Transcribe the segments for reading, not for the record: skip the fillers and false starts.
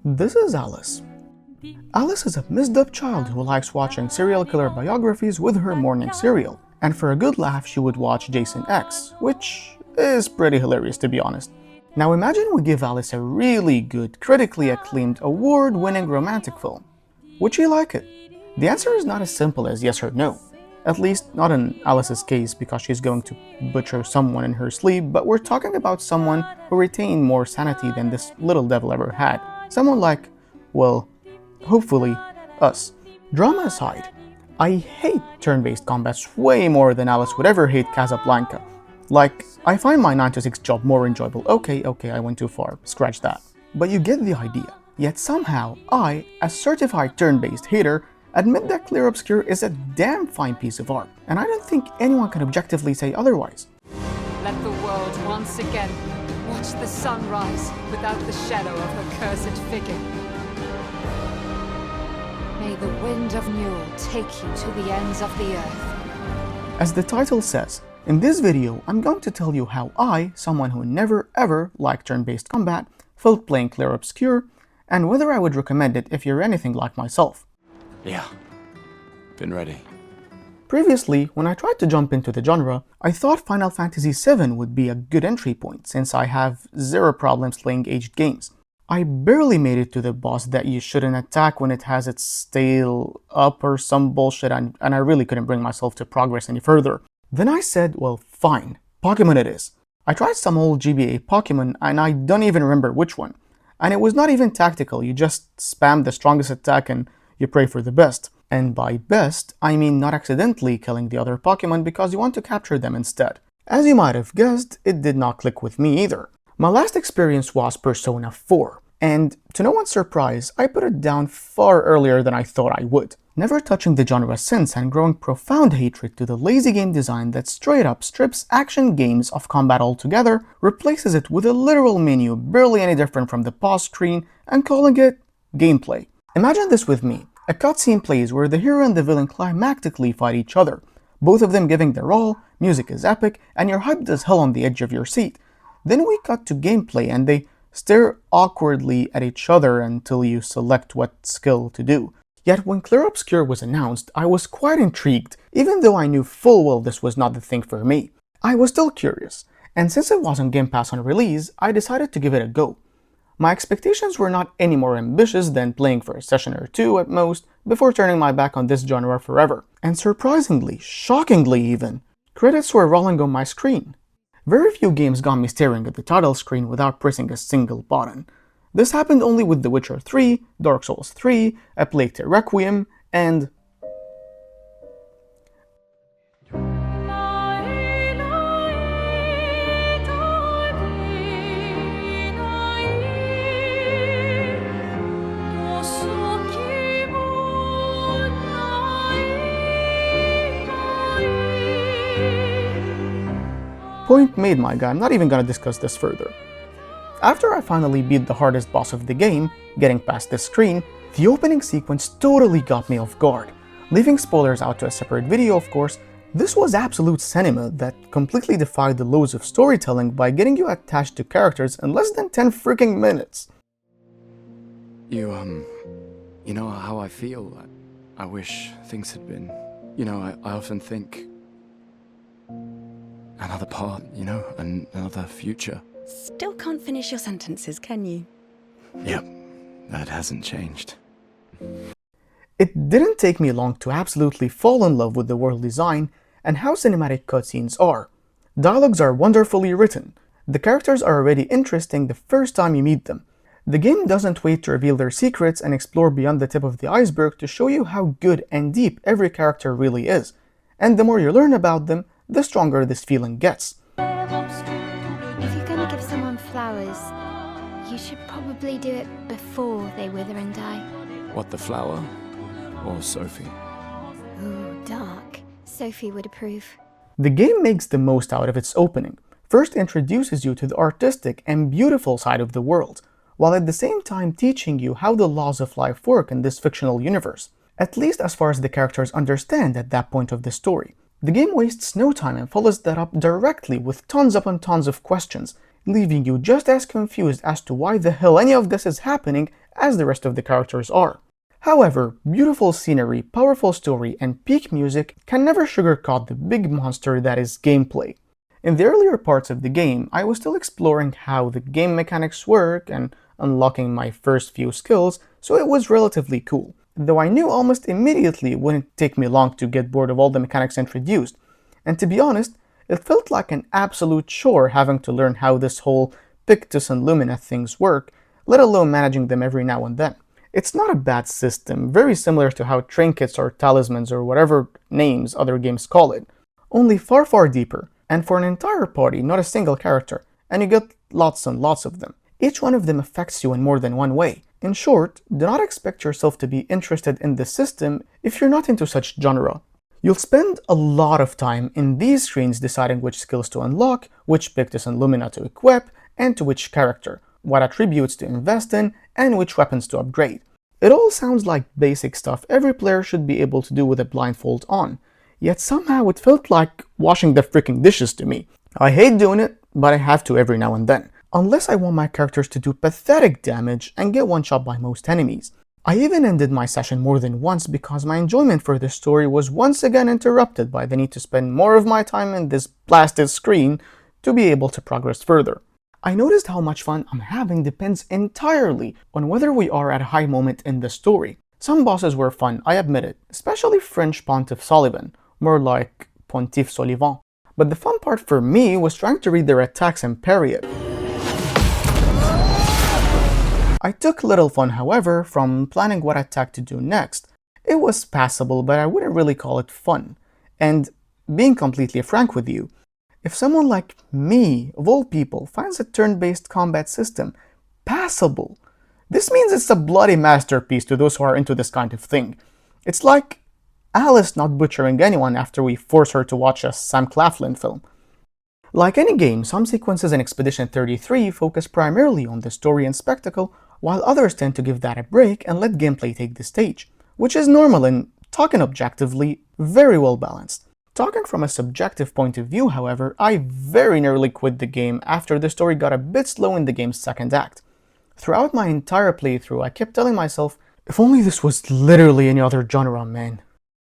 This is Alice. Alice is a messed-up child who likes watching serial killer biographies with her morning cereal, and for a good laugh she would watch Jason X, which is pretty hilarious to be honest. Now imagine we give Alice a really good, critically acclaimed, award-winning romantic film. Would she like it? The answer is not as simple as yes or no. At least not in Alice's case because she's going to butcher someone in her sleep, but we're talking about someone who retained more sanity than this little devil ever had. Someone like, well, hopefully, us. Drama aside, I hate turn-based combats way more than Alice would ever hate Casablanca. Like, I find my 9 to 6 job more enjoyable. Okay, I went too far, scratch that. But you get the idea. Yet somehow, I, a certified turn-based hater, admit that Clair Obscur is a damn fine piece of art, and I don't think anyone can objectively say otherwise. Let the world once again watch the sun rise without the shadow of her cursed figure. May the wind of Newell take you to the ends of the earth. As the title says, in this video I'm going to tell you how I, someone who never ever liked turn-based combat, felt playing Clair Obscur, and whether I would recommend it if you're anything like myself. Yeah, been ready. Previously, when I tried to jump into the genre, I thought Final Fantasy VII would be a good entry point since I have zero problems playing aged games. I barely made it to the boss that you shouldn't attack when it has its tail up or some bullshit, and I really couldn't bring myself to progress any further. Then I said, well fine, Pokemon it is. I tried some old GBA Pokemon and I don't even remember which one. And it was not even tactical, you just spam the strongest attack and you pray for the best. And by best, I mean not accidentally killing the other Pokemon because you want to capture them instead. As you might have guessed, it did not click with me either. My last experience was Persona 4, and to no one's surprise, I put it down far earlier than I thought I would, never touching the genre since and growing profound hatred to the lazy game design that straight up strips action games of combat altogether, replaces it with a literal menu barely any different from the pause screen, and calling it gameplay. Imagine this with me. A cutscene plays where the hero and the villain climactically fight each other, both of them giving their all, music is epic, and you're hyped as hell on the edge of your seat. Then we cut to gameplay and they stare awkwardly at each other until you select what skill to do. Yet when Clair Obscur was announced, I was quite intrigued, even though I knew full well this was not the thing for me. I was still curious, and since it was on Game Pass on release, I decided to give it a go. My expectations were not any more ambitious than playing for a session or two at most, before turning my back on this genre forever. And surprisingly, shockingly even, credits were rolling on my screen. Very few games got me staring at the title screen without pressing a single button. This happened only with The Witcher 3, Dark Souls 3, A Plague Tale Requiem, and Point made, my guy, I'm not even gonna discuss this further. After I finally beat the hardest boss of the game, getting past this screen, the opening sequence totally got me off guard. Leaving spoilers out to a separate video, of course, this was absolute cinema that completely defied the laws of storytelling by getting you attached to characters in less than 10 freaking minutes. You know how I feel? I wish things had been... I often think... another part, another future. Still can't finish your sentences, can you? Yep, that hasn't changed. It didn't take me long to absolutely fall in love with the world design and how cinematic cutscenes are. Dialogues are wonderfully written. The characters are already interesting the first time you meet them. The game doesn't wait to reveal their secrets and explore beyond the tip of the iceberg to show you how good and deep every character really is. And the more you learn about them, the stronger this feeling gets. If you're gonna give someone flowers, you should probably do it before they wither and die. What, the flower? Or Sophie? Ooh, dark. Sophie would approve. The game makes the most out of its opening. First introduces you to the artistic and beautiful side of the world, while at the same time teaching you how the laws of life work in this fictional universe, at least as far as the characters understand at that point of the story. The game wastes no time and follows that up directly with tons upon tons of questions, leaving you just as confused as to why the hell any of this is happening as the rest of the characters are. However, beautiful scenery, powerful story, and peak music can never sugarcoat the big monster that is gameplay. In the earlier parts of the game, I was still exploring how the game mechanics work and unlocking my first few skills, so it was relatively cool. Though I knew almost immediately it wouldn't take me long to get bored of all the mechanics introduced. And to be honest, it felt like an absolute chore having to learn how this whole Pictus and Lumina things work, let alone managing them every now and then. It's not a bad system, very similar to how trinkets or talismans or whatever names other games call it, only far far deeper, and for an entire party, not a single character, and you get lots and lots of them. Each one of them affects you in more than one way. In short, do not expect yourself to be interested in the system if you're not into such genre. You'll spend a lot of time in these screens deciding which skills to unlock, which Pictus and Lumina to equip, and to which character, what attributes to invest in, and which weapons to upgrade. It all sounds like basic stuff every player should be able to do with a blindfold on, yet somehow it felt like washing the freaking dishes to me. I hate doing it, but I have to every now and then, unless I want my characters to do pathetic damage and get one-shot by most enemies. I even ended my session more than once because my enjoyment for the story was once again interrupted by the need to spend more of my time in this blasted screen to be able to progress further. I noticed how much fun I'm having depends entirely on whether we are at a high moment in the story. Some bosses were fun, I admit it, especially French Pontiff Sullivan, more like Pontiff Solivan. But the fun part for me was trying to read their attacks and parry it. I took little fun, however, from planning what attack to do next. It was passable, but I wouldn't really call it fun. And being completely frank with you, if someone like me, of all people, finds a turn-based combat system passable, this means it's a bloody masterpiece to those who are into this kind of thing. It's like Alice not butchering anyone after we force her to watch a Sam Claflin film. Like any game, some sequences in Expedition 33 focus primarily on the story and spectacle, while others tend to give that a break and let gameplay take the stage, which is normal and, talking objectively, very well balanced. Talking from a subjective point of view, however, I very nearly quit the game after the story got a bit slow in the game's second act. Throughout my entire playthrough, I kept telling myself, if only this was literally any other genre, man.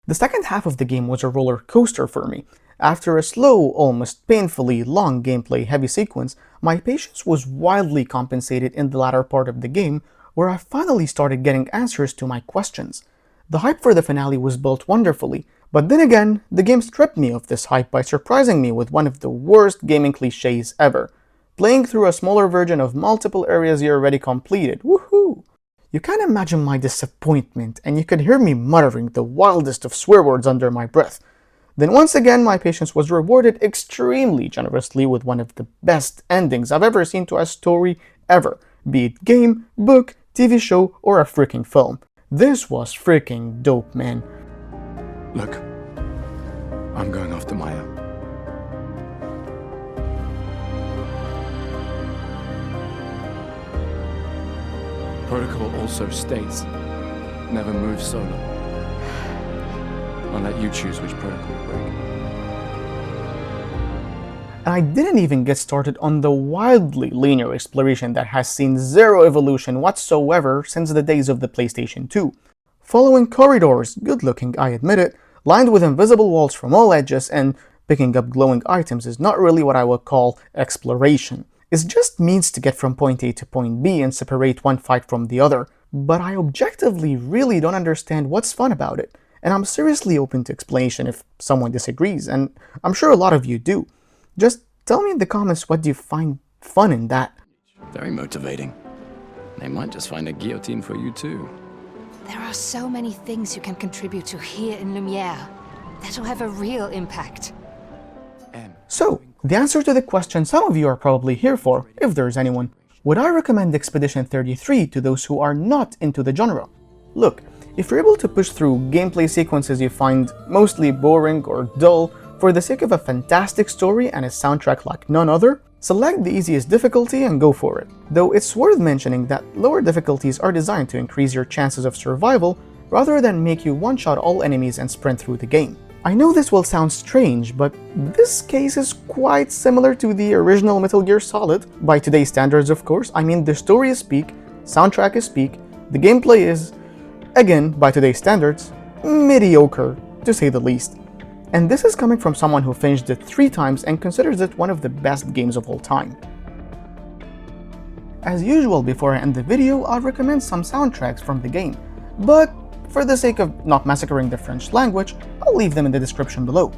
The second half of the game was a roller coaster for me. After a slow, almost painfully long gameplay-heavy sequence, my patience was wildly compensated in the latter part of the game, where I finally started getting answers to my questions. The hype for the finale was built wonderfully, but then again, the game stripped me of this hype by surprising me with one of the worst gaming cliches ever. Playing through a smaller version of multiple areas you already completed, woohoo! You can't imagine my disappointment, and you could hear me muttering the wildest of swear words under my breath. Then once again, my patience was rewarded extremely generously with one of the best endings I've ever seen to a story ever, be it game, book, TV show, or a freaking film. This was freaking dope, man. Look, I'm going after Maya. Protocol also states, never move solo. I'll let you choose which protocol to break. And I didn't even get started on the wildly linear exploration that has seen zero evolution whatsoever since the days of the PlayStation 2. Following corridors, good looking, I admit it, lined with invisible walls from all edges, and picking up glowing items is not really what I would call exploration. It's just means to get from point A to point B and separate one fight from the other, but I objectively really don't understand what's fun about it, and I'm seriously open to explanation if someone disagrees, and I'm sure a lot of you do. Just tell me in the comments what you find fun in that. Very motivating. They might just find a guillotine for you too. There are so many things you can contribute to here in Lumiere that'll have a real impact. So, the answer to the question some of you are probably here for, if there's anyone. Would I recommend Expedition 33 to those who are not into the genre? Look, if you're able to push through gameplay sequences you find mostly boring or dull for the sake of a fantastic story and a soundtrack like none other, select the easiest difficulty and go for it. Though it's worth mentioning that lower difficulties are designed to increase your chances of survival rather than make you one-shot all enemies and sprint through the game. I know this will sound strange, but this case is quite similar to the original Metal Gear Solid. By today's standards, of course, I mean the story is peak, soundtrack is peak, The gameplay is, again by today's standards, mediocre to say the least. And this is coming from someone who finished it 3 times and considers it one of the best games of all time. As usual, before I end the video, I'll recommend some soundtracks from the game, but for the sake of not massacring the French language, I'll leave them in the description below.